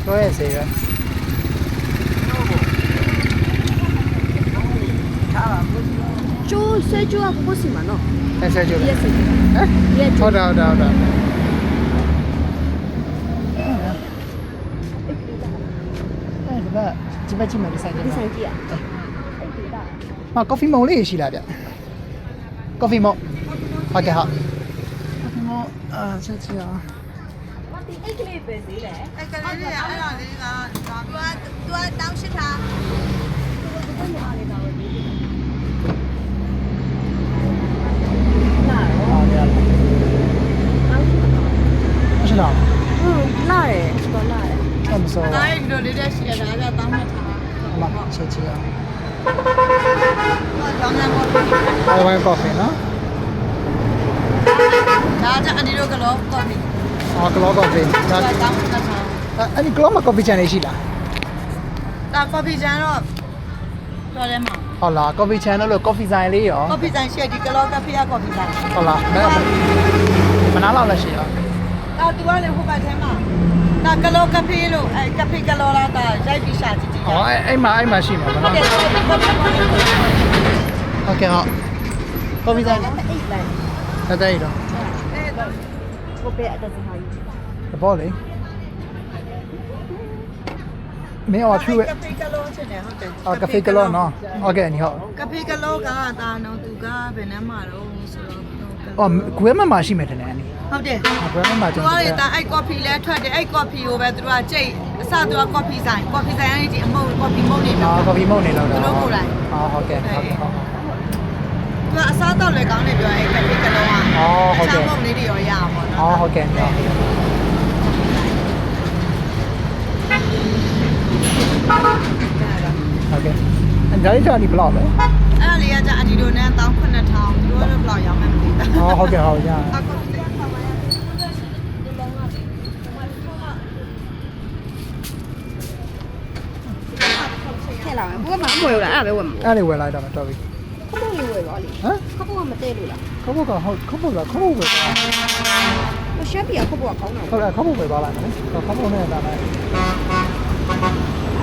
说也是的。就水就要不行嘛喏。还是就。也是。哎。也就。好的好的好的。哎，这边买的三件。第三季啊。啊 ，coffee mug လေးရှိလားဗျ။ coffee mug ဟုတ်ကဲ့ဟုတ် coffee mug ဆက်ကြည့်အောင်ဒီအိတ်ကလေးပဲသေးတယ်အဲ့ကလေးလေးအဲ့ဒါလေးကသူကတောင်းရှစ်ထား ဒီမှာလေးတော့ဒီနာ ဟုတ်ကဲ့ တောင်းရှိတော့ မရှိလားလာတယ်တော့လာတယ် အဲ့မစော ဒါရင်တို့လေးတက်ရှိရတာကတောင်းမှတ်ထား ဟမဆက်ကြည့်အောင် တောင်းမှတ်ဖို့ ဝိုင်း coffee နော် ဒါကြအန်ဒီတို့ကလောကော်ဖီ အော် glow coffee ဒါ တောင်းမှတ်ထား အဲ့ဒီ glow မှာ coffee ချန်လေးရှိလား ဒါကော်ဖီချန်တော့တော်တယ်မှာ ဟုတ်လား coffee channel လို့ coffee ဆိုင်လေးရော ကော်ဖီချန်ရှိဒီကလောကဖီရကော်ဖီချန် ဟုတ်လားမနာလောက်လည်းရှိရော ဒါသူကလည်းဟိုဘက်ထဲမှာဒါကလောကဖီလို့အဲကဖီကလောလာတာရိုက်ပြီးရှာကြည့်ကြည့် ဟောအဲ့မှာရှိမှာမ ဟုတ် နော် တယ်ကော်ဖီကော်ဖီ ဟုတ်ကဲ့ဟုတ် coffee ဆိုင် အိတ်လိုက် တက်တဲ့ရော ကိုပဲအတက်စဟာကြီး တဘောလေမင်းဟောဖြူ ကဖီကလောချင်တယ်ဟုတ်တယ် အော် cafe ကလောနော်ဟုတ်ကဲ့ညီဟုတ် ကဖီကလောကဒါနော်သူကဘယ်နှမှာတော့ဆိုတော့ အော်ကွဲမမှာရှိမယ်တယ်လေအနီ ဟုတ်တယ် ကွဲမမှာ သူ ကျွန် က တော် လေတာအဲ့ကော်ဖီလဲထွက်တယ်အဲ့ကော်ဖီကိုပဲသူကကြိတ်အစသူကကော်ဖီဆိုင်အဲ့ဒီအမုံကော်ဖီမုံနေတယ် အော် coffee မုတ်နေလောက်တာ သူတို့ကိုယ်တိုင် အော်ဟုတ်ကဲ့ဟုတ်ကဲ့ဟုတ် သူကအစားတော့လည်းကောင်းတယ်ပြောအဲ့ကဖီကလုံးက အော်ဟုတ်ကဲ့ ချောင်းမုံလေးတွေရောရအောင်ပေါ့နော် အော်ဟုတ်ကဲ့ဟုတ်ဟုတ်ကဲ့အဲ့ဒါလေးကြာဒီဘလောက်လဲ အဲ့ဒါလေးကကြာအဒီလိုနဲ့19000သူတို့ဘယ်လောက်ရောင်းမှမသိဘူး အော်ဟုတ်ကဲ့ဟုတ်ရ အကော်ဖီလေးဆောင်းပါရ ထည့်လာမယ်ဘိုးကမမွေဘူးလားအဲ့ဒါပဲဝယ်မှာ အဲ့ဒါဝယ်လိုက်တော့တော်ပြီ ခပုတ်လေးဝယ်ပါလေ ဟမ် ခပုတ်ကမတည့်လို့လား ခဘကဟုတ်ခဘကခဘဝယ်ပါ မရှက်ပြခပုတ်ကကောင်းတာ ဟုတ်လားခဘဝယ်ပါလိုက်မယ်ခဘနဲ့တာလိုက်